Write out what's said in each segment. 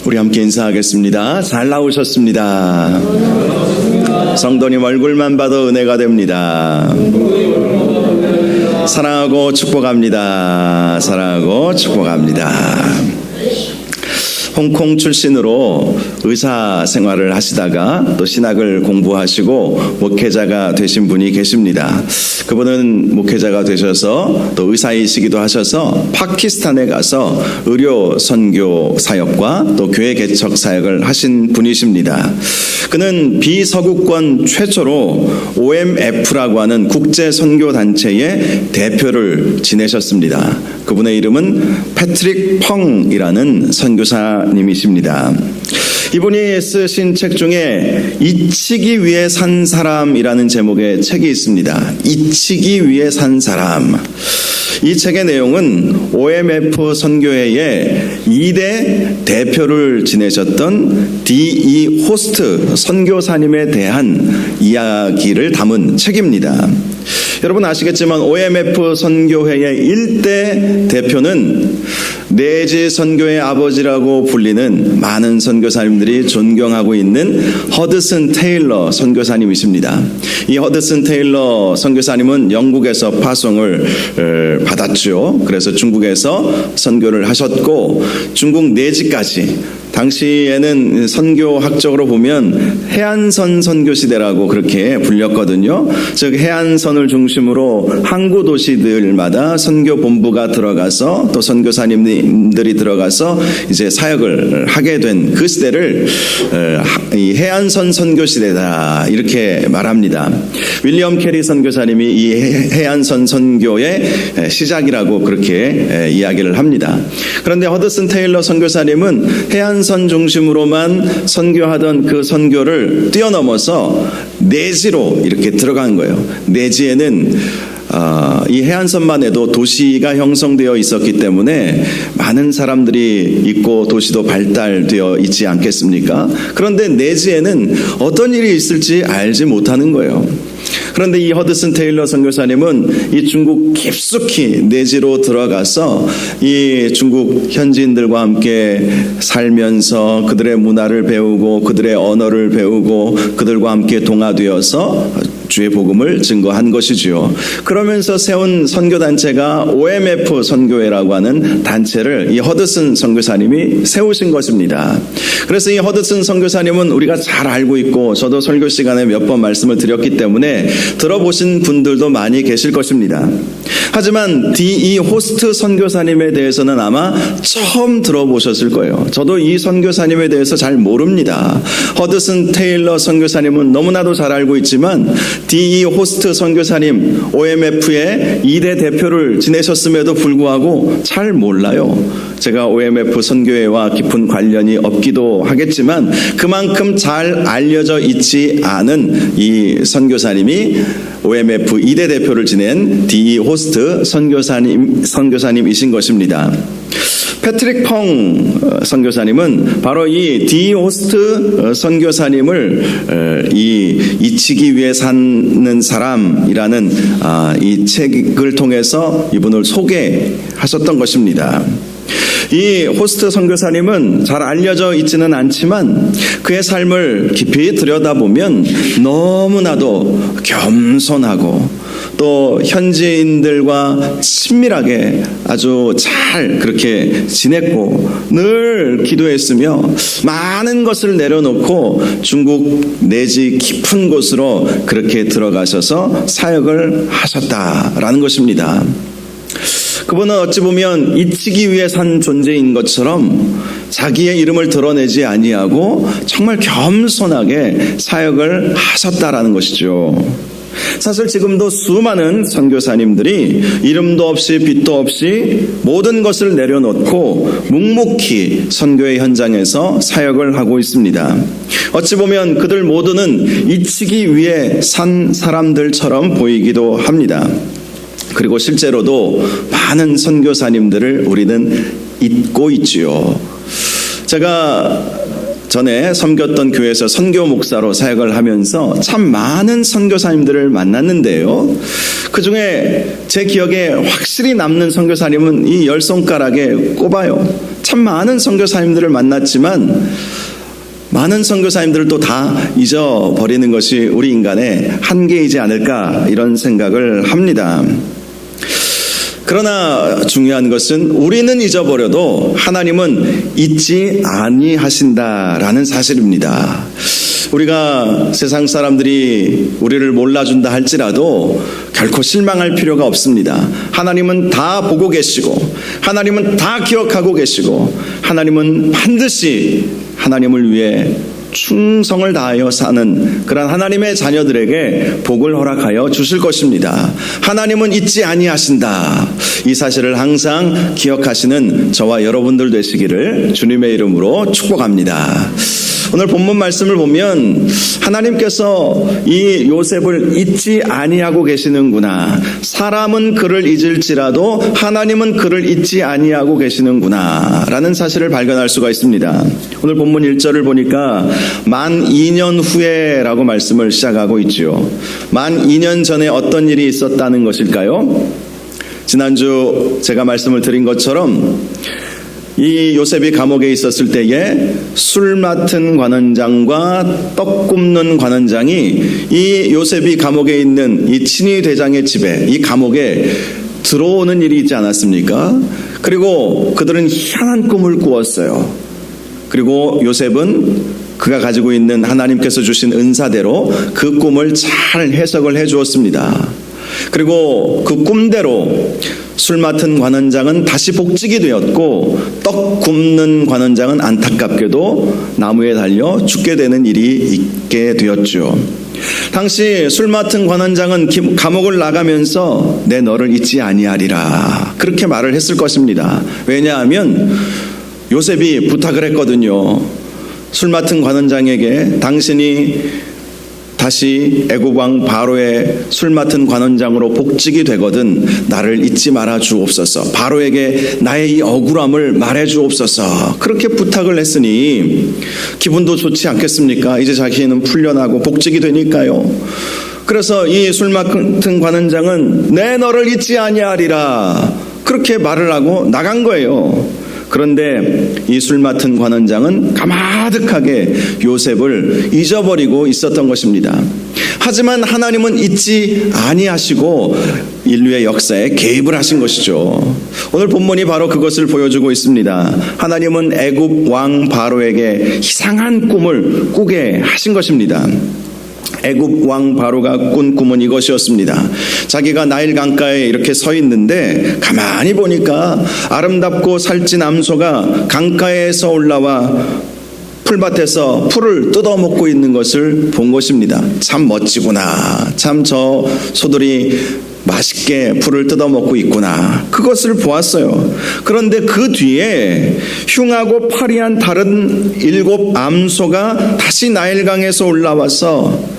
우리 함께 인사하겠습니다. 잘 나오셨습니다. 성도님 얼굴만 봐도 은혜가 됩니다. 사랑하고 축복합니다. 사랑하고 축복합니다. 홍콩 출신으로 의사 생활을 하시다가 또 신학을 공부하시고 목회자가 되신 분이 계십니다. 그분은 목회자가 되셔서 또 의사이시기도 하셔서 파키스탄에 가서 의료 선교 사역과 또 교회 개척 사역을 하신 분이십니다. 그는 비서구권 최초로 OMF라고 하는 국제 선교 단체의 대표를 지내셨습니다. 그분의 이름은 패트릭 펑이라는 선교사님이십니다. 이분이 쓰신 책 중에 잊히기 위해 산 사람이라는 제목의 책이 있습니다. 잊히기 위해 산 사람. 이 책의 내용은 OMF 선교회의 2대 대표를 지내셨던 D.E. 호스트 선교사님에 대한 이야기를 담은 책입니다. 여러분 아시겠지만 OMF 선교회의 1대 대표는 내지 선교의 아버지라고 불리는 많은 선교사님들이 존경하고 있는 허드슨 테일러 선교사님이십니다. 이 허드슨 테일러 선교사님은 영국에서 파송을 받았죠. 그래서 중국에서 선교를 하셨고 중국 내지까지 당시에는 선교학적으로 보면 해안선 선교시대라고 그렇게 불렸거든요. 즉 해안선을 중심으로 항구 도시들마다 선교본부가 들어가서 또 선교사님들이 들어가서 이제 사역을 하게 된 그 시대를 이 해안선 선교시대다 이렇게 말합니다. 윌리엄 캐리 선교사님이 이 해안선 선교의 시작이라고 그렇게 이야기를 합니다. 그런데 허드슨 테일러 선교사님은 해안선 중심으로만 선교하던 그 선교를 뛰어넘어서 내지로 이렇게 들어간 거예요. 내지에는 이 해안선만 해도 도시가 형성되어 있었기 때문에 많은 사람들이 있고 도시도 발달되어 있지 않겠습니까? 그런데 내지에는 어떤 일이 있을지 알지 못하는 거예요. 그런데 이 허드슨 테일러 선교사님은 이 중국 깊숙이 내지로 들어가서 이 중국 현지인들과 함께 살면서 그들의 문화를 배우고 그들의 언어를 배우고 그들과 함께 동화되어서 주의 복음을 증거한 것이지요. 그러면서 세운 선교단체가 OMF 선교회라고 하는 단체를 이 허드슨 선교사님이 세우신 것입니다. 그래서 이 허드슨 선교사님은 우리가 잘 알고 있고 저도 설교 시간에 몇 번 말씀을 드렸기 때문에 들어보신 분들도 많이 계실 것입니다. 하지만 D.E. 호스트 선교사님에 대해서는 아마 처음 들어보셨을 거예요. 저도 이 선교사님에 대해서 잘 모릅니다. 허드슨 테일러 선교사님은 너무나도 잘 알고 있지만 D.E. 호스트 선교사님 OMF의 2대 대표를 지내셨음에도 불구하고 잘 몰라요. 제가 OMF 선교회와 깊은 관련이 없기도 하겠지만 그만큼 잘 알려져 있지 않은 이 선교사님이 OMF 2대 대표를 지낸 D.E. 호스트 선교사님이신 것입니다. 패트릭 펑 선교사님은 바로 이 D.E. 호스트 선교사님을 이 잊히기 위해 사는 사람이라는 이 책을 통해서 이분을 소개하셨던 것입니다. 이 호스트 선교사님은 잘 알려져 있지는 않지만 그의 삶을 깊이 들여다보면 너무나도 겸손하고 또 현지인들과 친밀하게 아주 잘 그렇게 지냈고 늘 기도했으며 많은 것을 내려놓고 중국 내지 깊은 곳으로 그렇게 들어가셔서 사역을 하셨다라는 것입니다. 그분은 어찌 보면 잊히기 위해 산 존재인 것처럼 자기의 이름을 드러내지 아니하고 정말 겸손하게 사역을 하셨다라는 것이죠. 사실 지금도 수많은 선교사님들이 이름도 없이 빛도 없이 모든 것을 내려놓고 묵묵히 선교의 현장에서 사역을 하고 있습니다. 어찌 보면 그들 모두는 잊히기 위해 산 사람들처럼 보이기도 합니다. 그리고 실제로도 많은 선교사님들을 우리는 잊고 있지요. 제가 전에 섬겼던 교회에서 선교 목사로 사역을 하면서 참 많은 선교사님들을 만났는데요. 그중에 제 기억에 확실히 남는 선교사님은 이 10손가락에 꼽아요. 참 많은 선교사님들을 만났지만 많은 선교사님들을 또 다 잊어버리는 것이 우리 인간의 한계이지 않을까 이런 생각을 합니다. 그러나 중요한 것은 우리는 잊어버려도 하나님은 잊지 아니하신다라는 사실입니다. 우리가 세상 사람들이 우리를 몰라준다 할지라도 결코 실망할 필요가 없습니다. 하나님은 다 보고 계시고 하나님은 다 기억하고 계시고 하나님은 반드시 하나님을 위해 충성을 다하여 사는 그런 하나님의 자녀들에게 복을 허락하여 주실 것입니다. 하나님은 잊지 아니하신다. 이 사실을 항상 기억하시는 저와 여러분들 되시기를 주님의 이름으로 축복합니다. 오늘 본문 말씀을 보면 하나님께서 이 요셉을 잊지 아니하고 계시는구나. 사람은 그를 잊을지라도 하나님은 그를 잊지 아니하고 계시는구나 라는 사실을 발견할 수가 있습니다. 오늘 본문 1절을 보니까 만 2년 후에 라고 말씀을 시작하고 있죠. 만 2년 전에 어떤 일이 있었다는 것일까요? 지난주 제가 말씀을 드린 것처럼 이 요셉이 감옥에 있었을 때에 술 맡은 관원장과 떡 굽는 관원장이 이 요셉이 감옥에 있는 이 친위 대장의 집에 이 감옥에 들어오는 일이 있지 않았습니까? 그리고 그들은 희한한 꿈을 꾸었어요. 그리고 요셉은 그가 가지고 있는 하나님께서 주신 은사대로 그 꿈을 잘 해석을 해 주었습니다. 그리고 그 꿈대로 술 맡은 관원장은 다시 복직이 되었고 떡 굽는 관원장은 안타깝게도 나무에 달려 죽게 되는 일이 있게 되었죠. 당시 술 맡은 관원장은 감옥을 나가면서 내 너를 잊지 아니하리라 그렇게 말을 했을 것입니다. 왜냐하면 요셉이 부탁을 했거든요. 술 맡은 관원장에게 당신이 다시 애굽 왕 바로의 술 맡은 관원장으로 복직이 되거든 나를 잊지 말아 주옵소서. 바로에게 나의 이 억울함을 말해 주옵소서. 그렇게 부탁을 했으니 기분도 좋지 않겠습니까? 이제 자기는 풀려나고 복직이 되니까요. 그래서 이 술 맡은 관원장은 내 너를 잊지 아니하리라 그렇게 말을 하고 나간 거예요. 그런데 이 술 맡은 관원장은 가마득하게 요셉을 잊어버리고 있었던 것입니다. 하지만 하나님은 잊지 아니하시고 인류의 역사에 개입을 하신 것이죠. 오늘 본문이 바로 그것을 보여주고 있습니다. 하나님은 애굽 왕 바로에게 이상한 꿈을 꾸게 하신 것입니다. 애굽 왕 바로가 꾼 꿈은 이것이었습니다. 자기가 나일 강가에 이렇게 서 있는데 가만히 보니까 아름답고 살찐 암소가 강가에서 올라와 풀밭에서 풀을 뜯어먹고 있는 것을 본 것입니다. 참 멋지구나. 참 저 소들이 맛있게 풀을 뜯어먹고 있구나. 그것을 보았어요. 그런데 그 뒤에 흉하고 파리한 다른 7 암소가 다시 나일강에서 올라와서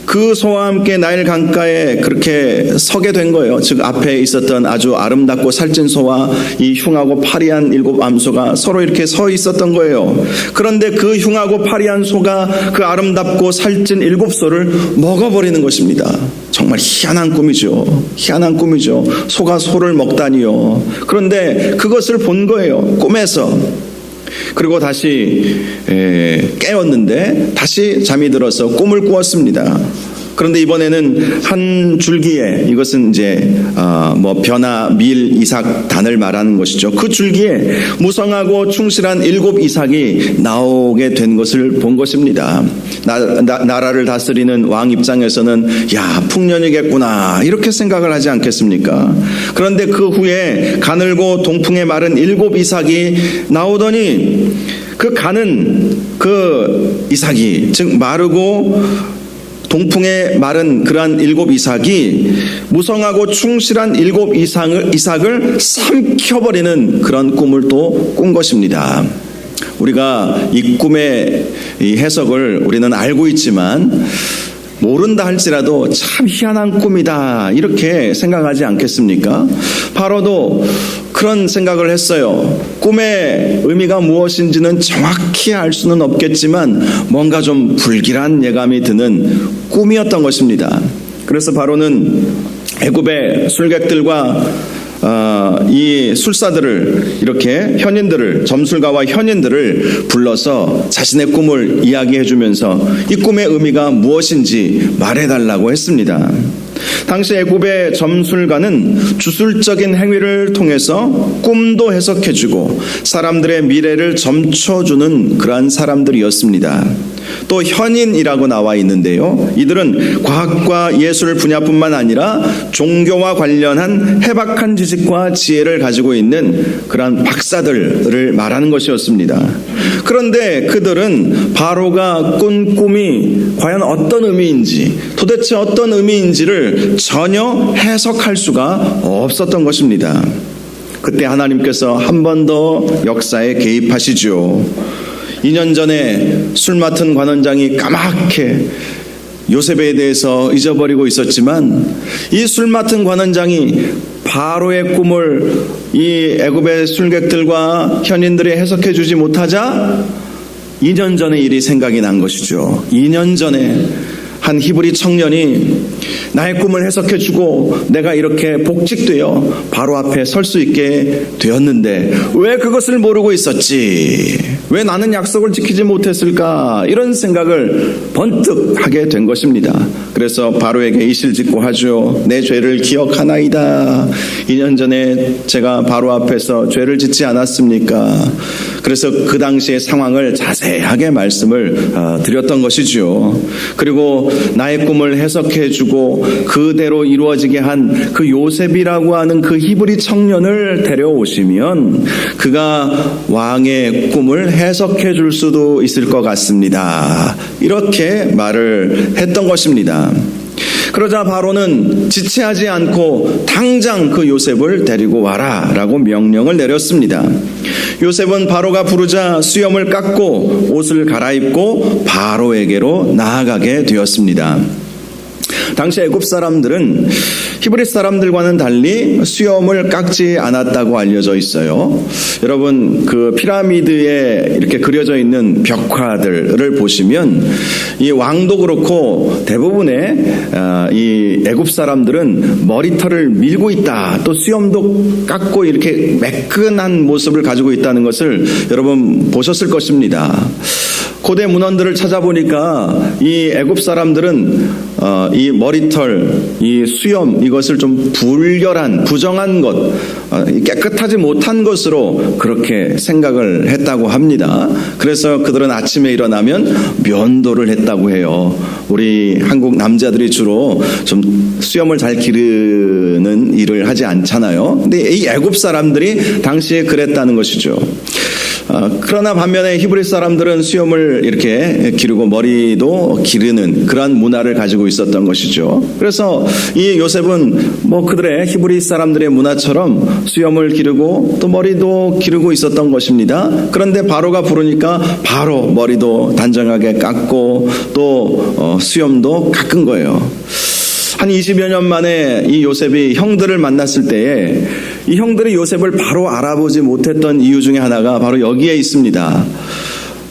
그 소와 함께 나일 강가에 그렇게 서게 된 거예요. 즉 앞에 있었던 아주 아름답고 살찐 소와 이 흉하고 파리한 7 암소가 서로 이렇게 서 있었던 거예요. 그런데 그 흉하고 파리한 소가 그 아름답고 살찐 7 소를 먹어버리는 것입니다. 정말 희한한 꿈이죠. 희한한 꿈이죠. 소가 소를 먹다니요. 그런데 그것을 본 거예요. 꿈에서. 그리고 다시 깨었는데 다시 잠이 들어서 꿈을 꾸었습니다. 그런데 이번에는 한 줄기에 이것은 이제 벼나 밀 이삭 단을 말하는 것이죠. 그 줄기에 무성하고 충실한 7 이삭이 나오게 된 것을 본 것입니다. 나라를 다스리는 왕 입장에서는 야 풍년이겠구나 이렇게 생각을 하지 않겠습니까? 그런데 그 후에 가늘고 동풍에 마른 7 이삭이 나오더니 그 가는 그 이삭이 즉 마르고 동풍에 마른 그러한 7 이삭이 무성하고 충실한 7 이삭을 삼켜버리는 그런 꿈을 또 꾼 것입니다. 우리가 이 꿈의 이 해석을 우리는 알고 있지만 모른다 할지라도 참 희한한 꿈이다 이렇게 생각하지 않겠습니까? 바로도 그런 생각을 했어요. 꿈의 의미가 무엇인지는 정확히 알 수는 없겠지만 뭔가 좀 불길한 예감이 드는 꿈이었던 것입니다. 그래서 바로는 애굽의 술객들과 이 술사들을 이렇게 현인들을 점술가와 현인들을 불러서 자신의 꿈을 이야기해 주면서 이 꿈의 의미가 무엇인지 말해달라고 했습니다. 당시 애굽의 점술가는 주술적인 행위를 통해서 꿈도 해석해주고 사람들의 미래를 점쳐주는 그러한 사람들이었습니다. 또 현인이라고 나와 있는데요. 이들은 과학과 예술 분야뿐만 아니라 종교와 관련한 해박한 지식과 지혜를 가지고 있는 그러한 박사들을 말하는 것이었습니다. 그런데 그들은 바로가 꾼 꿈이 과연 어떤 의미인지, 도대체 어떤 의미인지를 전혀 해석할 수가 없었던 것입니다. 그때 하나님께서 한 번 더 역사에 개입하시죠. 2년 전에 술 맡은 관원장이 까맣게 요셉에 대해서 잊어버리고 있었지만 이 술 맡은 관원장이 바로의 꿈을 이 애굽의 술객들과 현인들이 해석해 주지 못하자 2년 전의 일이 생각이 난 것이죠. 2년 전에 한 히브리 청년이 나의 꿈을 해석해 주고 내가 이렇게 복직되어 바로 앞에 설 수 있게 되었는데 왜 그것을 모르고 있었지? 왜 나는 약속을 지키지 못했을까? 이런 생각을 번뜩 하게 된 것입니다. 그래서 바로에게 이실직고 하죠. 내 죄를 기억하나이다. 2년 전에 제가 바로 앞에서 죄를 짓지 않았습니까? 그래서 그 당시의 상황을 자세하게 말씀을 드렸던 것이죠. 그리고 나의 꿈을 해석해 주고 그대로 이루어지게 한 그 요셉이라고 하는 그 히브리 청년을 데려오시면 그가 왕의 꿈을 해석해 줄 수도 있을 것 같습니다. 이렇게 말을 했던 것입니다. 그러자 바로는 지체하지 않고 당장 그 요셉을 데리고 와라 라고 명령을 내렸습니다. 요셉은 바로가 부르자 수염을 깎고 옷을 갈아입고 바로에게로 나아가게 되었습니다. 당시 애굽 사람들은 히브리 사람들과는 달리 수염을 깎지 않았다고 알려져 있어요. 여러분 그 피라미드에 이렇게 그려져 있는 벽화들을 보시면 이 왕도 그렇고 대부분의 이 애굽 사람들은 머리털을 밀고 있다, 또 수염도 깎고 이렇게 매끈한 모습을 가지고 있다는 것을 여러분 보셨을 것입니다. 고대 문헌들을 찾아보니까 이 애굽 사람들은 이 머리털, 이 수염 이것을 좀 불결한, 부정한 것, 깨끗하지 못한 것으로 그렇게 생각을 했다고 합니다. 그래서 그들은 아침에 일어나면 면도를 했다고 해요. 우리 한국 남자들이 주로 좀 수염을 잘 기르는 일을 하지 않잖아요. 근데 이 애굽 사람들이 당시에 그랬다는 것이죠. 그러나 반면에 히브리 사람들은 수염을 이렇게 기르고 머리도 기르는 그런 문화를 가지고 있었던 것이죠. 그래서 이 요셉은 뭐 그들의 히브리 사람들의 문화처럼 수염을 기르고 또 머리도 기르고 있었던 것입니다. 그런데 바로가 부르니까 바로 머리도 단정하게 깎고 또 수염도 깎은 거예요. 한 20여 년 만에 이 요셉이 형들을 만났을 때에 이 형들이 요셉을 바로 알아보지 못했던 이유 중에 하나가 바로 여기에 있습니다.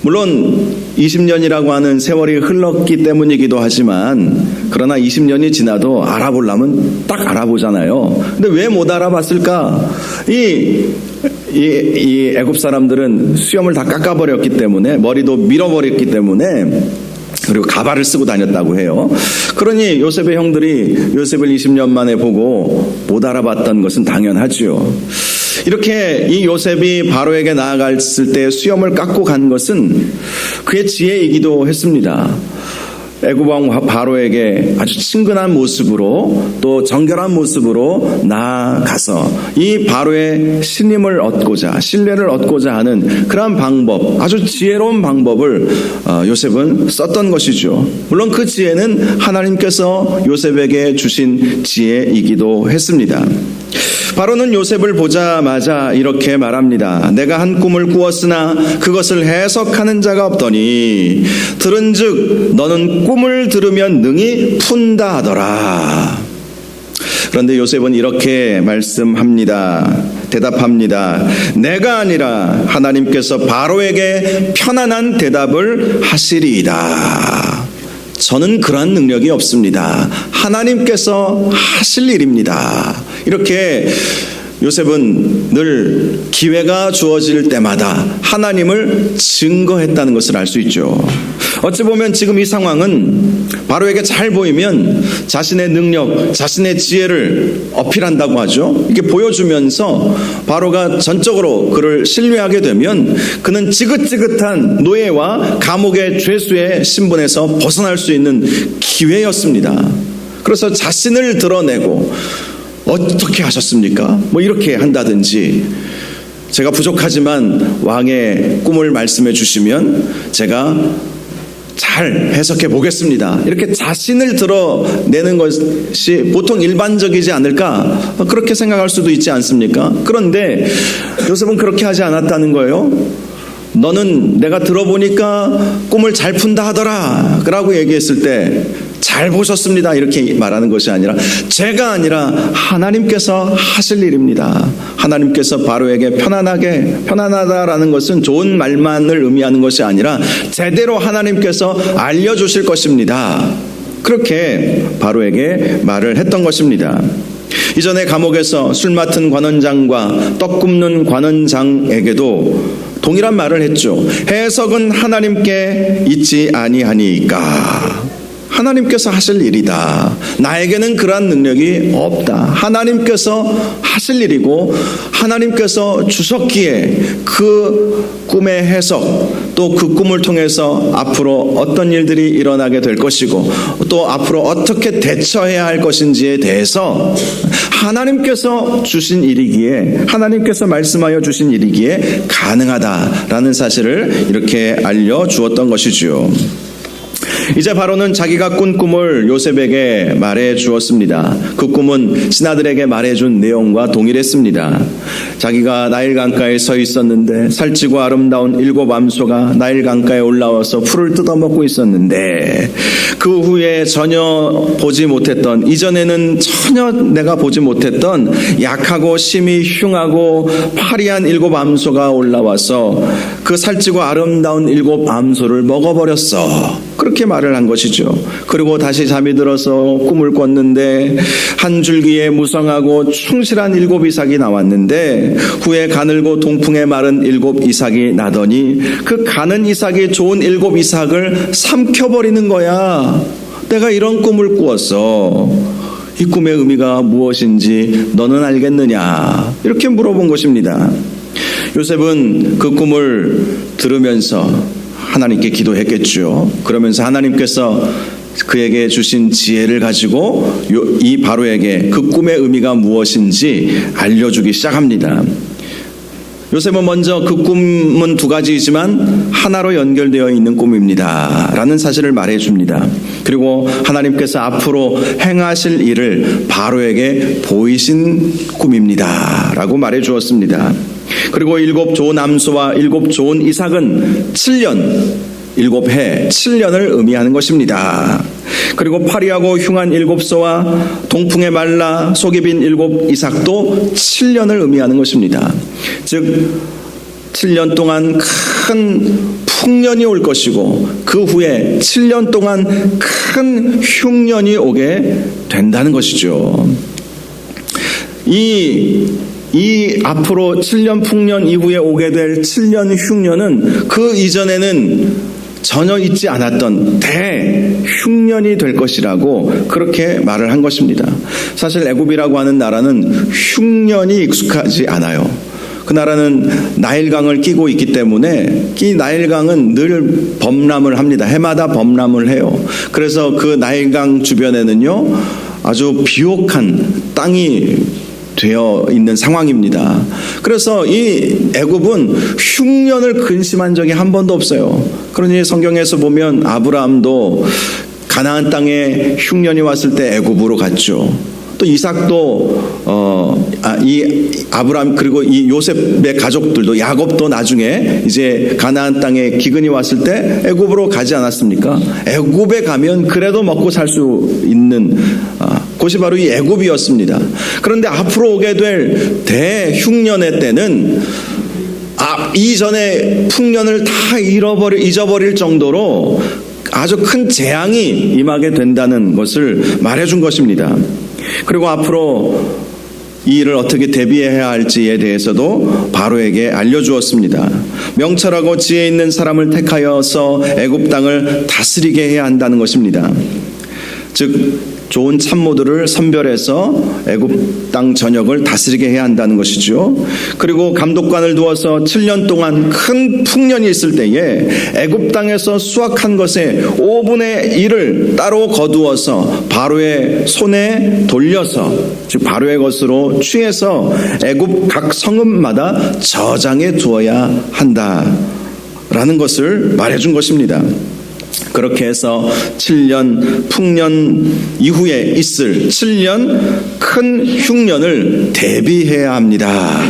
물론 20년이라고 하는 세월이 흘렀기 때문이기도 하지만 그러나 20년이 지나도 알아보려면 딱 알아보잖아요. 근데 왜 못 알아봤을까? 이 애굽 사람들은 수염을 다 깎아버렸기 때문에 머리도 밀어버렸기 때문에 그리고 가발을 쓰고 다녔다고 해요. 그러니 요셉의 형들이 요셉을 20년 만에 보고 못 알아봤던 것은 당연하지요. 이렇게 이 요셉이 바로에게 나아갔을 때 수염을 깎고 간 것은 그의 지혜이기도 했습니다. 애굽 왕 바로에게 아주 친근한 모습으로 또 정결한 모습으로 나아가서 이 바로의 신임을 얻고자, 신뢰를 얻고자 하는 그러한 방법, 아주 지혜로운 방법을 요셉은 썼던 것이죠. 물론 그 지혜는 하나님께서 요셉에게 주신 지혜이기도 했습니다. 바로는 요셉을 보자마자 이렇게 말합니다. 내가 한 꿈을 꾸었으나 그것을 해석하는 자가 없더니 들은즉 너는 꿈을 들으면 능히 푼다 하더라. 그런데 요셉은 이렇게 말씀합니다. 대답합니다. 내가 아니라 하나님께서 바로에게 편안한 대답을 하시리이다. 저는 그러한 능력이 없습니다. 하나님께서 하실 일입니다. 이렇게 요셉은 늘 기회가 주어질 때마다 하나님을 증거했다는 것을 알 수 있죠. 어찌 보면 지금 이 상황은 바로에게 잘 보이면 자신의 능력, 자신의 지혜를 어필한다고 하죠. 이게 보여주면서 바로가 전적으로 그를 신뢰하게 되면 그는 지긋지긋한 노예와 감옥의 죄수의 신분에서 벗어날 수 있는 기회였습니다. 그래서 자신을 드러내고 어떻게 하셨습니까? 뭐 이렇게 한다든지, 제가 부족하지만 왕의 꿈을 말씀해 주시면 제가 잘 해석해 보겠습니다. 이렇게 자신을 드러내는 것이 보통 일반적이지 않을까, 그렇게 생각할 수도 있지 않습니까? 그런데 요셉은 그렇게 하지 않았다는 거예요. 너는 내가 들어보니까 꿈을 잘 푼다 하더라 라고 얘기했을 때 잘 보셨습니다 이렇게 말하는 것이 아니라, 제가 아니라 하나님께서 하실 일입니다. 하나님께서 바로에게 편안하다라는 것은 좋은 말만을 의미하는 것이 아니라 제대로 하나님께서 알려주실 것입니다. 그렇게 바로에게 말을 했던 것입니다. 이전에 감옥에서 술 맡은 관원장과 떡 굽는 관원장에게도 동일한 말을 했죠. 해석은 하나님께 있지 아니하니까. 하나님께서 하실 일이다. 나에게는 그러한 능력이 없다. 하나님께서 하실 일이고 하나님께서 주셨기에 그 꿈의 해석, 또 그 꿈을 통해서 앞으로 어떤 일들이 일어나게 될 것이고 또 앞으로 어떻게 대처해야 할 것인지에 대해서 하나님께서 주신 일이기에, 하나님께서 말씀하여 주신 일이기에 가능하다라는 사실을 이렇게 알려주었던 것이지요. 이제 바로는 자기가 꾼 꿈을 요셉에게 말해 주었습니다. 그 꿈은 신하들에게 말해준 내용과 동일했습니다. 자기가 나일 강가에 서 있었는데 살찌고 아름다운 7 암소가 나일 강가에 올라와서 풀을 뜯어먹고 있었는데, 그 후에 전혀 보지 못했던, 이전에는 전혀 내가 보지 못했던 약하고 심히 흉하고 파리한 7 암소가 올라와서 그 살찌고 아름다운 7 암소를 먹어버렸어. 그렇게 말을 한 것이죠. 그리고 다시 잠이 들어서 꿈을 꿨는데 한 줄기에 무성하고 충실한 7 이삭이 나왔는데 후에 가늘고 동풍에 마른 7 이삭이 나더니 그 가는 이삭이 좋은 7 이삭을 삼켜버리는 거야. 내가 이런 꿈을 꾸었어. 이 꿈의 의미가 무엇인지 너는 알겠느냐? 이렇게 물어본 것입니다. 요셉은 그 꿈을 들으면서 하나님께 기도했겠죠. 그러면서 하나님께서 그에게 주신 지혜를 가지고 이 바로에게 그 꿈의 의미가 무엇인지 알려주기 시작합니다. 요셉은 먼저 그 꿈은 2가지이지만 하나로 연결되어 있는 꿈입니다 라는 사실을 말해줍니다. 그리고 하나님께서 앞으로 행하실 일을 바로에게 보이신 꿈입니다 라고 말해주었습니다. 그리고 7 좋은 암소와 7 좋은 이삭은 7년, 7해, 7년을 의미하는 것입니다. 그리고 파리하고 흉한 7소와 동풍에 말라 속이 빈 7 이삭도 7년을 의미하는 것입니다. 즉 7년 동안 큰 풍년이 올 것이고 그 후에 7년 동안 큰 흉년이 오게 된다는 것이죠. 이 앞으로 7년 풍년 이후에 오게 될 7년 흉년은 그 이전에는 전혀 있지 않았던 대흉년이 될 것이라고 그렇게 말을 한 것입니다. 사실 애굽이라고 하는 나라는 흉년이 익숙하지 않아요. 그 나라는 나일강을 끼고 있기 때문에 이 나일강은 늘 범람을 합니다. 해마다 범람을 해요. 그래서 그 나일강 주변에는요 아주 비옥한 땅이 되어 있는 상황입니다. 그래서 이 애굽은 흉년을 근심한 적이 한 번도 없어요. 그러니 성경에서 보면 아브라함도 가나안 땅에 흉년이 왔을 때 애굽으로 갔죠. 또 이삭도 이 아브라함 그리고 이 요셉의 가족들도 야곱도 나중에 이제 가나안 땅에 기근이 왔을 때 애굽으로 가지 않았습니까? 애굽에 가면 그래도 먹고 살 수 있는 곳이 바로 이 애굽이었습니다. 그런데 앞으로 오게 될 대흉년의 때는 이전의 풍년을 다 잊어버릴 정도로 아주 큰 재앙이 임하게 된다는 것을 말해준 것입니다. 그리고 앞으로 이 일을 어떻게 대비해야 할지에 대해서도 바로에게 알려주었습니다. 명철하고 지혜 있는 사람을 택하여서 애굽 땅을 다스리게 해야 한다는 것입니다. 즉 좋은 참모들을 선별해서 애굽 땅 전역을 다스리게 해야 한다는 것이죠. 그리고 감독관을 두어서 7년 동안 큰 풍년이 있을 때에 애굽 땅에서 수확한 것의 5분의 1을 따로 거두어서 바로의 손에 돌려서, 즉 바로의 것으로 취해서 애굽 각 성읍마다 저장해 두어야 한다라는 것을 말해준 것입니다. 그렇게 해서 7년 풍년 이후에 있을 7년 큰 흉년을 대비해야 합니다.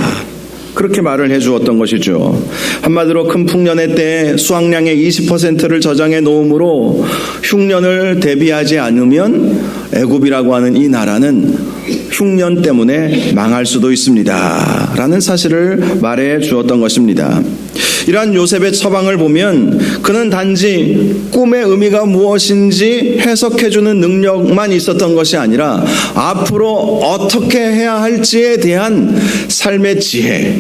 그렇게 말을 해주었던 것이죠. 한마디로 큰 풍년의 때에 수확량의 20%를 저장해 놓음으로 흉년을 대비하지 않으면 애굽이라고 하는 이 나라는 흉년 때문에 망할 수도 있습니다. 라는 사실을 말해 주었던 것입니다. 이러한 요셉의 처방을 보면 그는 단지 꿈의 의미가 무엇인지 해석해주는 능력만 있었던 것이 아니라 앞으로 어떻게 해야 할지에 대한 삶의 지혜,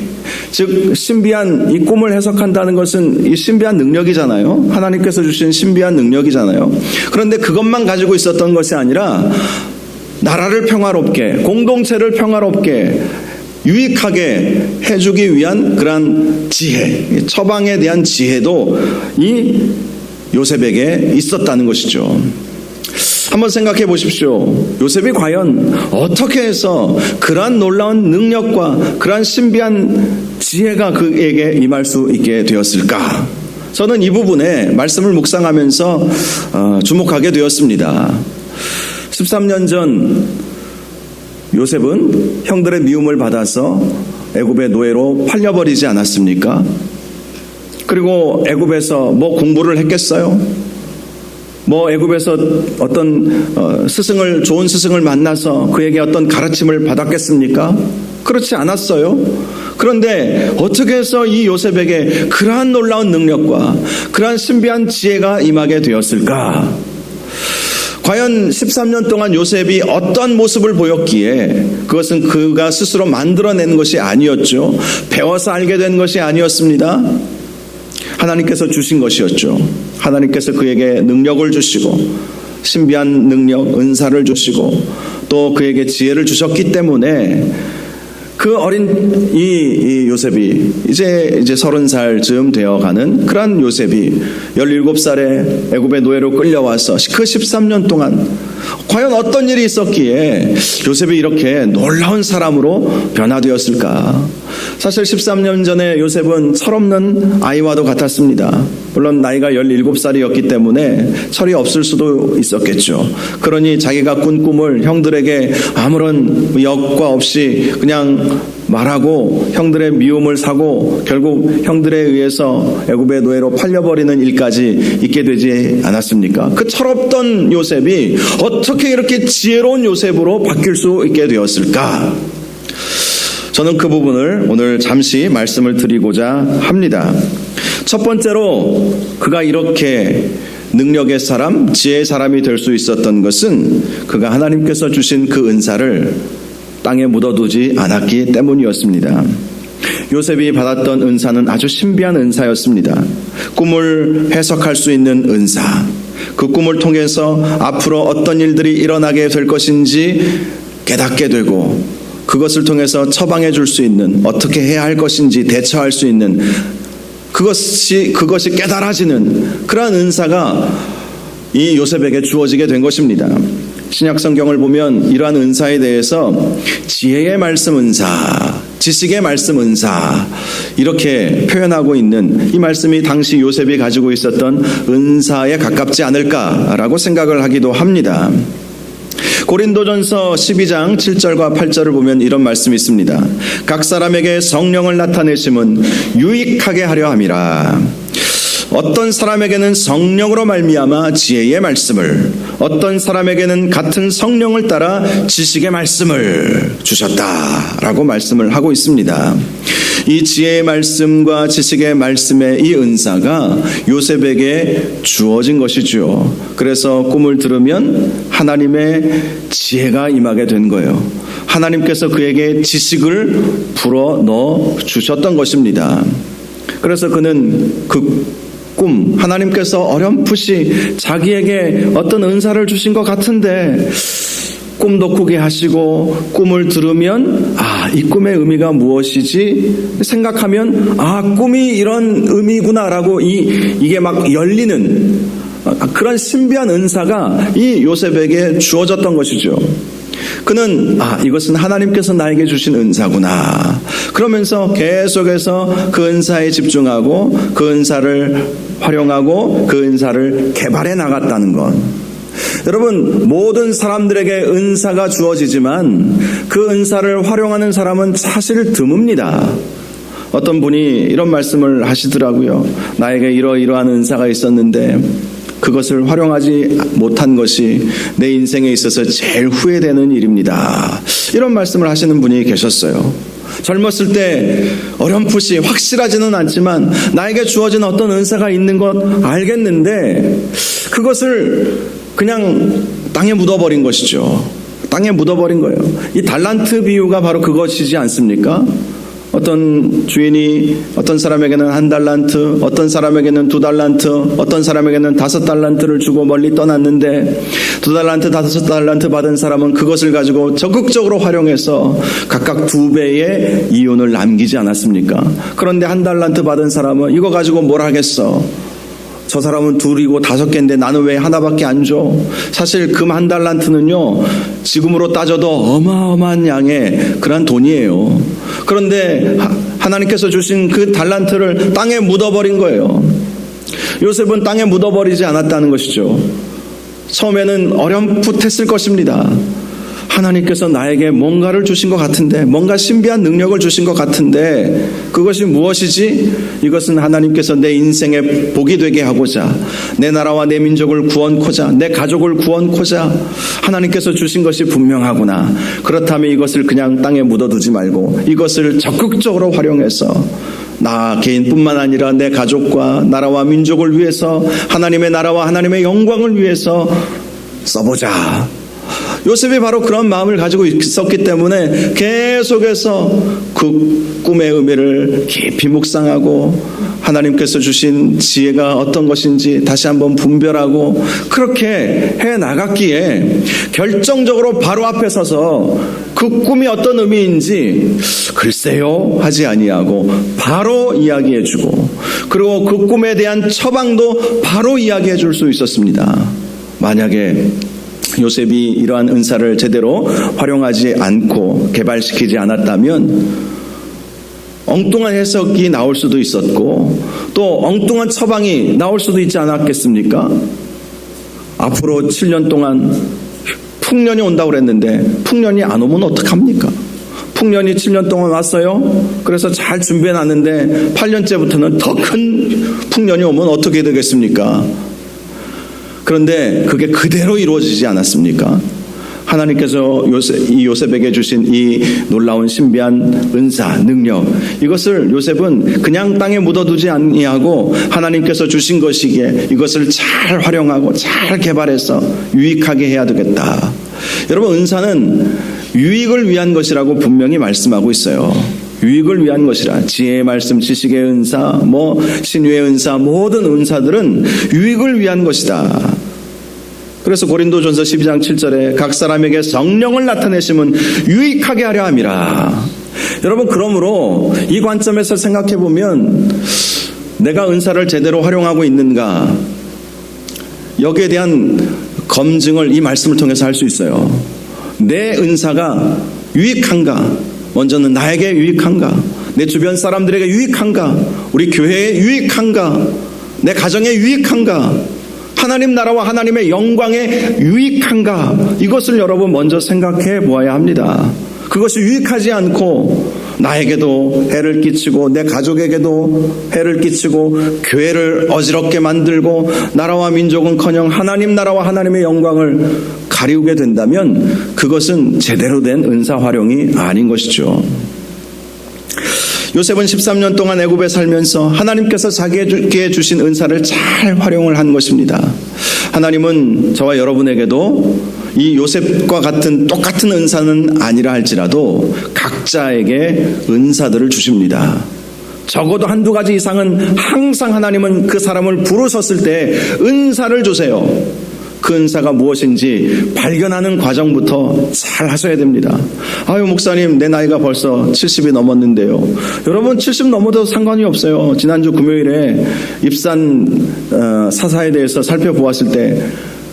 즉 신비한 이 꿈을 해석한다는 것은 이 신비한 능력이잖아요. 하나님께서 주신 신비한 능력이잖아요. 그런데 그것만 가지고 있었던 것이 아니라 나라를 평화롭게, 공동체를 평화롭게 유익하게 해주기 위한 그러한 지혜, 처방에 대한 지혜도 이 요셉에게 있었다는 것이죠. 한번 생각해 보십시오. 요셉이 과연 어떻게 해서 그러한 놀라운 능력과 그러한 신비한 지혜가 그에게 임할 수 있게 되었을까? 저는 이 부분에 말씀을 묵상하면서 주목하게 되었습니다. 13년 전 요셉은 형들의 미움을 받아서 애굽의 노예로 팔려버리지 않았습니까? 그리고 애굽에서 뭐 공부를 했겠어요? 뭐 애굽에서 어떤 좋은 스승을 만나서 그에게 어떤 가르침을 받았겠습니까? 그렇지 않았어요. 그런데 어떻게 해서 이 요셉에게 그러한 놀라운 능력과 그러한 신비한 지혜가 임하게 되었을까? 과연 13년 동안 요셉이 어떤 모습을 보였기에 그것은 그가 스스로 만들어낸 것이 아니었죠. 배워서 알게 된 것이 아니었습니다. 하나님께서 주신 것이었죠. 하나님께서 그에게 능력을 주시고 신비한 능력, 은사를 주시고 또 그에게 지혜를 주셨기 때문에 그 어린 이 요셉이 이제 30살쯤 되어가는 그러한 요셉이 17살에 애굽의 노예로 끌려와서 그 13년 동안 과연 어떤 일이 있었기에 요셉이 이렇게 놀라운 사람으로 변화되었을까? 사실 13년 전에 요셉은 철없는 아이와도 같았습니다. 물론 나이가 17살이었기 때문에 철이 없을 수도 있었겠죠. 그러니 자기가 꾼 꿈을 형들에게 아무런 역과 없이 그냥 말하고 형들의 미움을 사고 결국 형들에 의해서 애굽의 노예로 팔려버리는 일까지 있게 되지 않았습니까? 그 철없던 요셉이 어떻게 이렇게 지혜로운 요셉으로 바뀔 수 있게 되었을까? 저는 그 부분을 오늘 잠시 말씀을 드리고자 합니다. 첫 번째로 그가 이렇게 능력의 사람, 지혜의 사람이 될 수 있었던 것은 그가 하나님께서 주신 그 은사를 땅에 묻어두지 않았기 때문이었습니다. 요셉이 받았던 은사는 아주 신비한 은사였습니다. 꿈을 해석할 수 있는 은사, 그 꿈을 통해서 앞으로 어떤 일들이 일어나게 될 것인지 깨닫게 되고 그것을 통해서 처방해 줄 수 있는, 어떻게 해야 할 것인지 대처할 수 있는 그것이 깨달아지는 그러한 은사가 이 요셉에게 주어지게 된 것입니다. 신약 성경을 보면 이러한 은사에 대해서 지혜의 말씀 은사, 지식의 말씀 은사 이렇게 표현하고 있는 이 말씀이 당시 요셉이 가지고 있었던 은사에 가깝지 않을까라고 생각을 하기도 합니다. 고린도전서 12장 7절과 8절을 보면 이런 말씀이 있습니다. 각 사람에게 성령을 나타내심은 유익하게 하려 함이라. 어떤 사람에게는 성령으로 말미암아 지혜의 말씀을, 어떤 사람에게는 같은 성령을 따라 지식의 말씀을 주셨다라고 말씀을 하고 있습니다. 이 지혜의 말씀과 지식의 말씀의 이 은사가 요셉에게 주어진 것이죠. 그래서 꿈을 들으면 하나님의 지혜가 임하게 된 거예요. 하나님께서 그에게 지식을 불어 넣어 주셨던 것입니다. 그래서 그는 그 꿈, 하나님께서 어렴풋이 자기에게 어떤 은사를 주신 것 같은데 꿈도 꾸게 하시고 꿈을 들으면 이 꿈의 의미가 무엇이지 생각하면 꿈이 이런 의미구나라고 이게 막 열리는 그런 신비한 은사가 이 요셉에게 주어졌던 것이죠. 그는 이것은 하나님께서 나에게 주신 은사구나 그러면서 계속해서 그 은사에 집중하고 그 은사를 활용하고 그 은사를 개발해 나갔다는 것. 여러분, 모든 사람들에게 은사가 주어지지만 그 은사를 활용하는 사람은 사실 드뭅니다. 어떤 분이 이런 말씀을 하시더라고요. 나에게 이러이러한 은사가 있었는데 그것을 활용하지 못한 것이 내 인생에 있어서 제일 후회되는 일입니다. 이런 말씀을 하시는 분이 계셨어요. 젊었을 때 어렴풋이 확실하지는 않지만 나에게 주어진 어떤 은사가 있는 것 알겠는데 그것을 그냥 땅에 묻어버린 것이죠. 땅에 묻어버린 거예요. 이 달란트 비유가 바로 그것이지 않습니까? 어떤 주인이 어떤 사람에게는 1달란트, 어떤 사람에게는 2달란트, 어떤 사람에게는 5달란트를 주고 멀리 떠났는데 2달란트, 5달란트 받은 사람은 그것을 가지고 적극적으로 활용해서 각각 2배의 이윤을 남기지 않았습니까? 그런데 1달란트 받은 사람은 이거 가지고 뭘 하겠어? 저 사람은 2이고 5개인데 나는 왜 하나밖에 안 줘? 사실 금 1달란트는요 지금으로 따져도 어마어마한 양의 그런 돈이에요. 그런데 하나님께서 주신 그 달란트를 땅에 묻어버린 거예요. 요셉은 땅에 묻어버리지 않았다는 것이죠. 처음에는 어렴풋했을 것입니다. 하나님께서 나에게 뭔가를 주신 것 같은데, 뭔가 신비한 능력을 주신 것 같은데 그것이 무엇이지? 이것은 하나님께서 내 인생에 복이 되게 하고자, 내 나라와 내 민족을 구원코자, 내 가족을 구원코자 하나님께서 주신 것이 분명하구나. 그렇다면 이것을 그냥 땅에 묻어두지 말고 이것을 적극적으로 활용해서 나 개인뿐만 아니라 내 가족과 나라와 민족을 위해서, 하나님의 나라와 하나님의 영광을 위해서 써보자. 요셉이 바로 그런 마음을 가지고 있었기 때문에 계속해서 그 꿈의 의미를 깊이 묵상하고 하나님께서 주신 지혜가 어떤 것인지 다시 한번 분별하고 그렇게 해나갔기에 결정적으로 바로 앞에 서서 그 꿈이 어떤 의미인지 글쎄요 하지 아니하고 바로 이야기해주고, 그리고 그 꿈에 대한 처방도 바로 이야기해 줄 수 있었습니다. 만약에 요셉이 이러한 은사를 제대로 활용하지 않고 개발시키지 않았다면 엉뚱한 해석이 나올 수도 있었고 또 엉뚱한 처방이 나올 수도 있지 않았겠습니까? 앞으로 7년 동안 풍년이 온다고 그랬는데 풍년이 안 오면 어떡합니까? 풍년이 7년 동안 왔어요. 그래서 잘 준비해놨는데 8년째부터는 더 큰 풍년이 오면 어떻게 되겠습니까? 그런데 그게 그대로 이루어지지 않았습니까? 하나님께서 요셉에게 주신 이 놀라운 신비한 은사, 능력, 이것을 요셉은 그냥 땅에 묻어두지 아니하고 하나님께서 주신 것이기에 이것을 잘 활용하고 잘 개발해서 유익하게 해야 되겠다. 여러분, 은사는 유익을 위한 것이라고 분명히 말씀하고 있어요. 유익을 위한 것이라. 지혜의 말씀, 지식의 은사, 신유의 은사, 모든 은사들은 유익을 위한 것이다. 그래서 고린도전서 12장 7절에 각 사람에게 성령을 나타내심은 유익하게 하려 함이라. 여러분, 그러므로 이 관점에서 생각해 보면 내가 은사를 제대로 활용하고 있는가, 여기에 대한 검증을 이 말씀을 통해서 할 수 있어요. 내 은사가 유익한가? 먼저는 나에게 유익한가? 내 주변 사람들에게 유익한가? 우리 교회에 유익한가? 내 가정에 유익한가? 하나님 나라와 하나님의 영광에 유익한가? 이것을 여러분 먼저 생각해 보아야 합니다. 그것이 유익하지 않고 나에게도 해를 끼치고 내 가족에게도 해를 끼치고 교회를 어지럽게 만들고 나라와 민족은커녕 하나님 나라와 하나님의 영광을 가리우게 된다면 그것은 제대로 된 은사 활용이 아닌 것이죠. 요셉은 13년 동안 애굽에 살면서 하나님께서 자기에게 주신 은사를 잘 활용을 한 것입니다. 하나님은 저와 여러분에게도 이 요셉과 같은 똑같은 은사는 아니라 할지라도 각자에게 은사들을 주십니다. 적어도 한두 가지 이상은 항상 하나님은 그 사람을 부르셨을 때 은사를 주세요. 그 은사가 무엇인지 발견하는 과정부터 잘 하셔야 됩니다. 아유, 목사님, 내 나이가 벌써 70이 넘었는데요. 여러분, 70 넘어도 상관이 없어요. 지난주 금요일에 입산 사사에 대해서 살펴보았을 때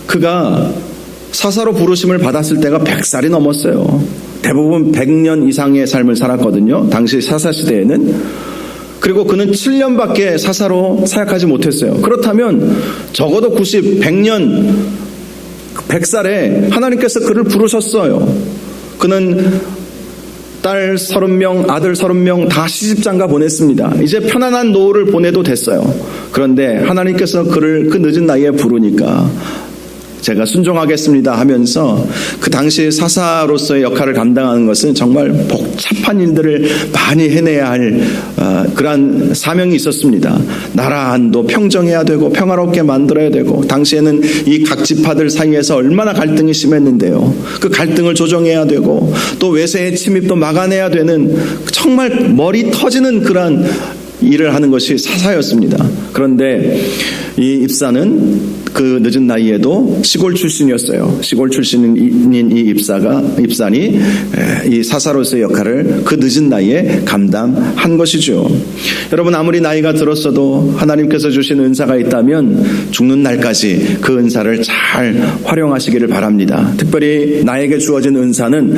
그가 사사로 부르심을 받았을 때가 100살이 넘었어요. 대부분 100년 이상의 삶을 살았거든요. 당시 사사 시대에는. 그리고 그는 7년밖에 사사로 사역하지 못했어요. 그렇다면 적어도 90, 100년, 100살에 하나님께서 그를 부르셨어요. 그는 딸 30명, 아들 30명 다 시집장가 보냈습니다. 이제 편안한 노후를 보내도 됐어요. 그런데 하나님께서 그를 그 늦은 나이에 부르니까 제가 순종하겠습니다 하면서 그 당시 사사로서의 역할을 감당하는 것은 정말 복잡한 일들을 많이 해내야 할 그러한 사명이 있었습니다. 나라 안도 평정해야 되고 평화롭게 만들어야 되고, 당시에는 이 각 지파들 사이에서 얼마나 갈등이 심했는데요. 그 갈등을 조정해야 되고 또 외세의 침입도 막아내야 되는 정말 머리 터지는 그러한 일을 하는 것이 사사였습니다. 그런데 이 입사는 그 늦은 나이에도 시골 출신이었어요. 시골 출신인 이 입산이 이 사사로서의 역할을 그 늦은 나이에 감당한 것이죠. 여러분, 아무리 나이가 들었어도 하나님께서 주신 은사가 있다면 죽는 날까지 그 은사를 잘 활용하시기를 바랍니다. 특별히 나에게 주어진 은사는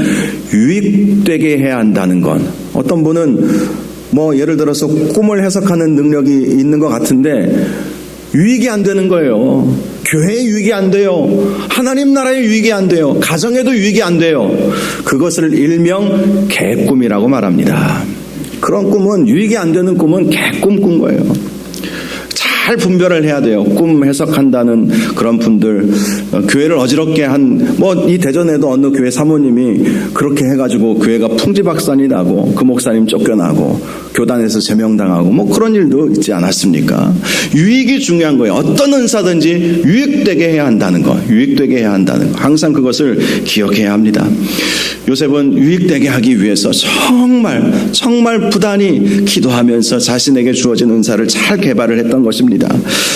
유익되게 해야 한다는 건, 어떤 분은 예를 들어서 꿈을 해석하는 능력이 있는 것 같은데 유익이 안 되는 거예요. 교회에 유익이 안 돼요. 하나님 나라에 유익이 안 돼요. 가정에도 유익이 안 돼요. 그것을 일명 개꿈이라고 말합니다. 그런 꿈은, 유익이 안 되는 꿈은 개꿈 꾼 거예요. 잘 분별을 해야 돼요. 꿈 해석한다는 그런 분들, 교회를 어지럽게 한, 이 대전에도 어느 교회 사모님이 그렇게 해가지고 교회가 풍지박산이 나고 그 목사님 쫓겨나고 교단에서 제명당하고 그런 일도 있지 않았습니까? 유익이 중요한 거예요. 어떤 은사든지 유익되게 해야 한다는 거, 유익되게 해야 한다는 거, 항상 그것을 기억해야 합니다. 요셉은 유익되게 하기 위해서 정말 부단히 기도하면서 자신에게 주어진 은사를 잘 개발을 했던 것입니다.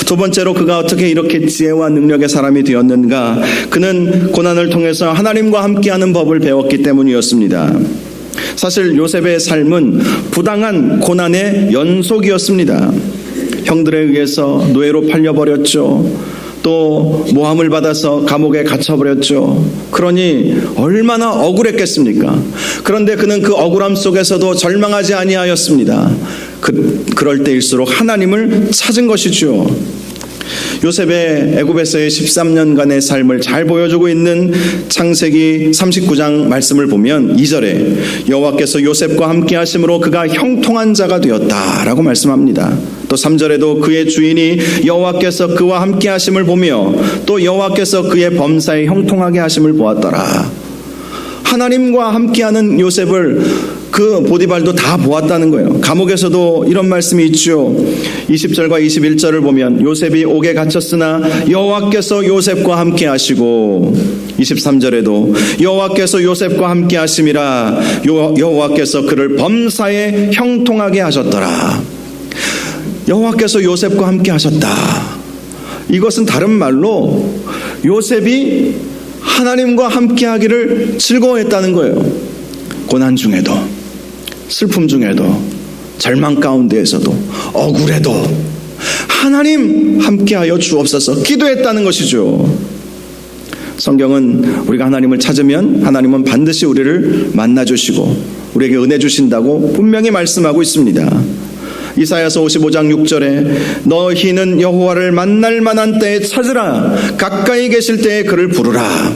두 번째로, 그가 어떻게 이렇게 지혜와 능력의 사람이 되었는가? 그는 고난을 통해서 하나님과 함께하는 법을 배웠기 때문이었습니다. 사실 요셉의 삶은 부당한 고난의 연속이었습니다. 형들에 의해서 노예로 팔려버렸죠. 또 모함을 받아서 감옥에 갇혀버렸죠. 그러니 얼마나 억울했겠습니까? 그런데 그는 그 억울함 속에서도 절망하지 아니하였습니다. 그럴 때일수록 하나님을 찾은 것이죠. 요셉의 애굽에서의 13년간의 삶을 잘 보여주고 있는 창세기 39장 말씀을 보면 2절에 여호와께서 요셉과 함께 하심으로 그가 형통한 자가 되었다라고 말씀합니다. 또 3절에도 그의 주인이 여호와께서 그와 함께 하심을 보며 또 여호와께서 그의 범사에 형통하게 하심을 보았더라. 하나님과 함께하는 요셉을 그 보디발도 다 보았다는 거예요. 감옥에서도 이런 말씀이 있죠. 20절과 21절을 보면 요셉이 옥에 갇혔으나 여호와께서 요셉과 함께 하시고, 23절에도 여호와께서 요셉과 함께 하심이라 여호와께서 그를 범사에 형통하게 하셨더라. 여호와께서 요셉과 함께 하셨다. 이것은 다른 말로 요셉이 하나님과 함께 하기를 즐거워했다는 거예요. 고난 중에도, 슬픔 중에도, 절망 가운데에서도, 억울해도 하나님 함께하여 주옵소서 기도했다는 것이죠. 성경은 우리가 하나님을 찾으면 하나님은 반드시 우리를 만나주시고 우리에게 은혜 주신다고 분명히 말씀하고 있습니다. 이사야서 55장 6절에 너희는 여호와를 만날 만한 때에 찾으라. 가까이 계실 때에 그를 부르라.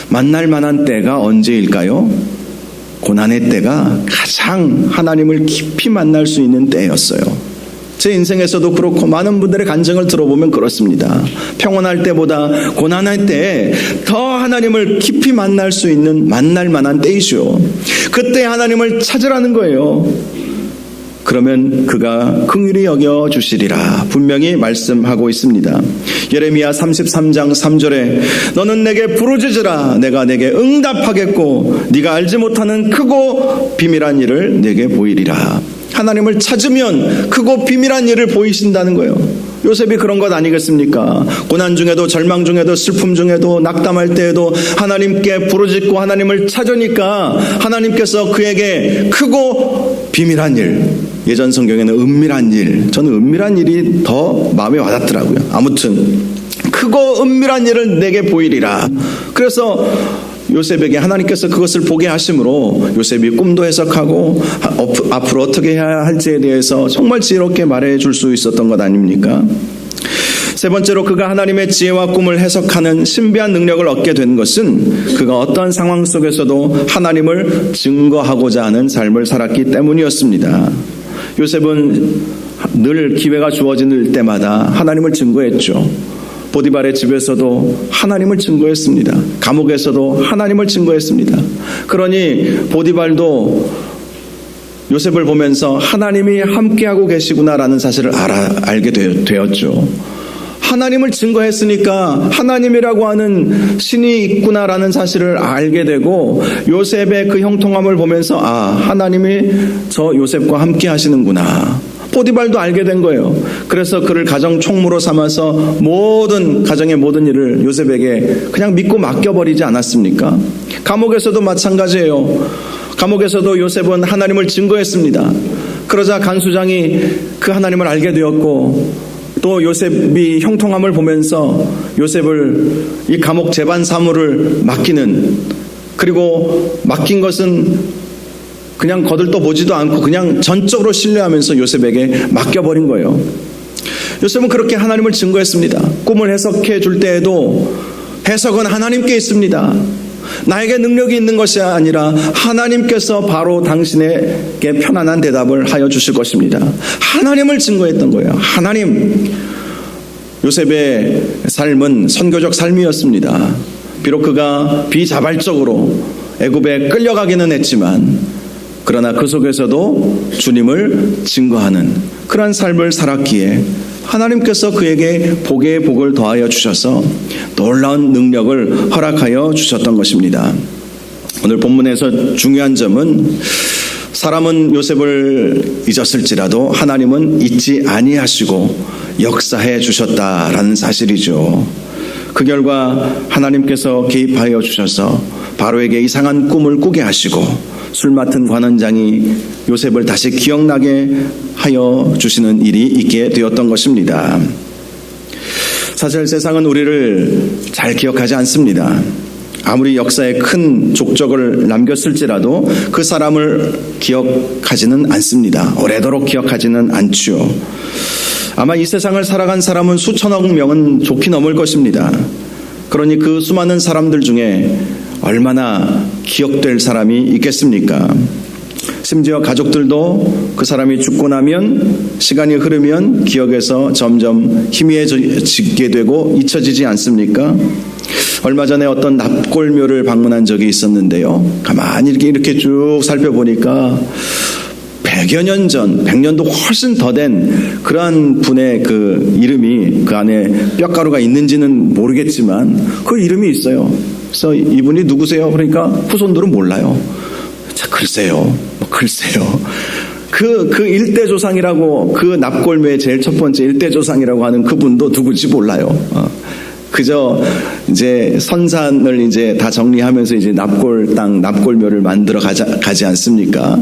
만날 만한 때가 언제일까요? 고난의 때가 가장 하나님을 깊이 만날 수 있는 때였어요. 제 인생에서도 그렇고 많은 분들의 간증을 들어보면 그렇습니다. 평온할 때보다 고난할 때에 더 하나님을 깊이 만날 수 있는 만날 만한 때이죠. 그때 하나님을 찾으라는 거예요. 그러면 그가 긍휼히 여겨 주시리라 분명히 말씀하고 있습니다. 예레미야 33장 3절에 너는 내게 부르짖으라 내가 내게 응답하겠고 네가 알지 못하는 크고 비밀한 일을 내게 보이리라. 하나님을 찾으면 크고 비밀한 일을 보이신다는 거예요. 요셉이 그런 것 아니겠습니까? 고난 중에도 절망 중에도 슬픔 중에도 낙담할 때에도 하나님께 부르짖고 하나님을 찾으니까 하나님께서 그에게 크고 비밀한 일, 예전 성경에는 은밀한 일, 저는 은밀한 일이 더 마음에 와닿더라고요. 아무튼 크고 은밀한 일을 내게 보이리라. 그래서 요셉에게 하나님께서 그것을 보게 하심으로 요셉이 꿈도 해석하고 앞으로 어떻게 해야 할지에 대해서 정말 지혜롭게 말해줄 수 있었던 것 아닙니까? 세 번째로 그가 하나님의 지혜와 꿈을 해석하는 신비한 능력을 얻게 된 것은 그가 어떠한 상황 속에서도 하나님을 증거하고자 하는 삶을 살았기 때문이었습니다. 요셉은 늘 기회가 주어질 때마다 하나님을 증거했죠. 보디발의 집에서도 하나님을 증거했습니다. 감옥에서도 하나님을 증거했습니다. 그러니 보디발도 요셉을 보면서 하나님이 함께하고 계시구나라는 사실을 알게 되었죠. 하나님을 증거했으니까 하나님이라고 하는 신이 있구나라는 사실을 알게 되고 요셉의 그 형통함을 보면서 하나님이 저 요셉과 함께 하시는구나. 보디발도 알게 된 거예요. 그래서 그를 가정 총무로 삼아서 가정의 모든 일을 요셉에게 그냥 믿고 맡겨버리지 않았습니까? 감옥에서도 마찬가지예요. 감옥에서도 요셉은 하나님을 증거했습니다. 그러자 간수장이 그 하나님을 알게 되었고 또 요셉이 형통함을 보면서 요셉을 이 감옥 재반 사무를 맡기는, 그리고 맡긴 것은 그냥 거들떠 보지도 않고 그냥 전적으로 신뢰하면서 요셉에게 맡겨버린 거예요. 요셉은 그렇게 하나님을 증거했습니다. 꿈을 해석해 줄 때에도 해석은 하나님께 있습니다. 나에게 능력이 있는 것이 아니라 하나님께서 바로 당신에게 편안한 대답을 하여 주실 것입니다. 하나님을 증거했던 거예요. 하나님. 요셉의 삶은 선교적 삶이었습니다. 비록 그가 비자발적으로 애굽에 끌려가기는 했지만 그러나 그 속에서도 주님을 증거하는 그러한 삶을 살았기에 하나님께서 그에게 복의 복을 더하여 주셔서 놀라운 능력을 허락하여 주셨던 것입니다. 오늘 본문에서 중요한 점은 사람은 요셉을 잊었을지라도 하나님은 잊지 아니하시고 역사해 주셨다라는 사실이죠. 그 결과 하나님께서 개입하여 주셔서 바로에게 이상한 꿈을 꾸게 하시고 술 맡은 관원장이 요셉을 다시 기억나게 하여 주시는 일이 있게 되었던 것입니다. 사실 세상은 우리를 잘 기억하지 않습니다. 아무리 역사에 큰 족적을 남겼을지라도 그 사람을 기억하지는 않습니다. 오래도록 기억하지는 않죠. 아마 이 세상을 살아간 사람은 수천억 명은 좋게 넘을 것입니다. 그러니 그 수많은 사람들 중에 얼마나 기억될 사람이 있겠습니까? 심지어 가족들도 그 사람이 죽고 나면 시간이 흐르면 기억에서 점점 희미해지게 되고 잊혀지지 않습니까? 얼마 전에 어떤 납골묘를 방문한 적이 있었는데요. 가만히 이렇게 쭉 살펴보니까 100여 년 전, 100년도 훨씬 더 된 그러한 분의 그 이름이 그 안에 뼈가루가 있는지는 모르겠지만 그 이름이 있어요. 그래서 이분이 누구세요? 그러니까 후손들은 몰라요. 자, 글쎄요. 그 일대 조상이라고, 그 납골묘의 제일 첫 번째 일대 조상이라고 하는 그분도 누구지 몰라요. 그저 이제 선산을 이제 다 정리하면서 이제 납골묘를 만들어 가지 않습니까?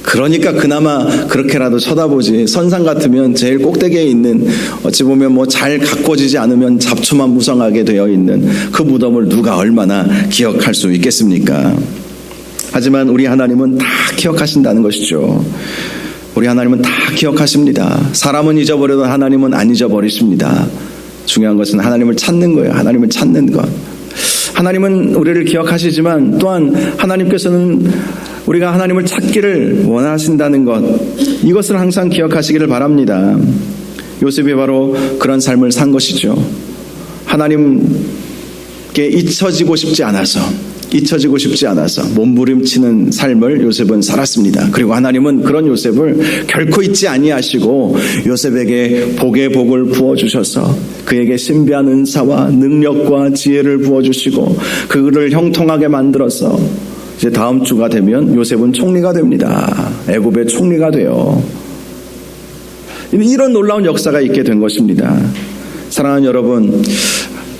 그러니까 그나마 그렇게라도 쳐다보지. 선산 같으면 제일 꼭대기에 있는, 어찌 보면 뭐 잘 가꿔지지 않으면 잡초만 무성하게 되어 있는 그 무덤을 누가 얼마나 기억할 수 있겠습니까? 하지만 우리 하나님은 다 기억하신다는 것이죠. 우리 하나님은 다 기억하십니다. 사람은 잊어버려도 하나님은 안 잊어버리십니다. 중요한 것은 하나님을 찾는 거예요. 하나님을 찾는 것. 하나님은 우리를 기억하시지만 또한 하나님께서는 우리가 하나님을 찾기를 원하신다는 것, 이것을 항상 기억하시기를 바랍니다. 요셉이 바로 그런 삶을 산 것이죠. 하나님께 잊혀지고 싶지 않아서 몸부림치는 삶을 요셉은 살았습니다. 그리고 하나님은 그런 요셉을 결코 잊지 아니하시고 요셉에게 복의 복을 부어주셔서 그에게 신비한 은사와 능력과 지혜를 부어주시고 그를 형통하게 만들어서 이제 다음 주가 되면 요셉은 총리가 됩니다. 애굽의 총리가 돼요. 이런 놀라운 역사가 있게 된 것입니다. 사랑하는 여러분,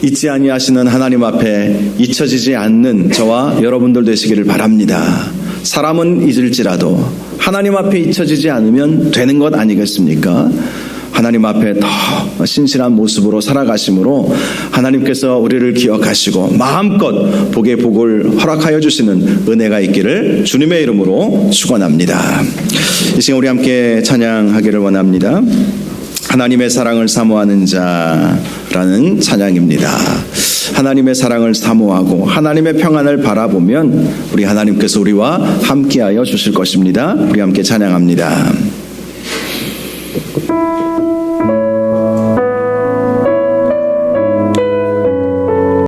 잊지 아니하시는 하나님 앞에 잊혀지지 않는 저와 여러분들 되시기를 바랍니다. 사람은 잊을지라도 하나님 앞에 잊혀지지 않으면 되는 것 아니겠습니까? 하나님 앞에 더 신실한 모습으로 살아가심으로 하나님께서 우리를 기억하시고 마음껏 복의 복을 허락하여 주시는 은혜가 있기를 주님의 이름으로 축원합니다. 이 시간 우리 함께 찬양하기를 원합니다. 하나님의 사랑을 사모하는 자라는 찬양입니다. 하나님의 사랑을 사모하고 하나님의 평안을 바라보면 우리 하나님께서 우리와 함께하여 주실 것입니다. 우리 함께 찬양합니다.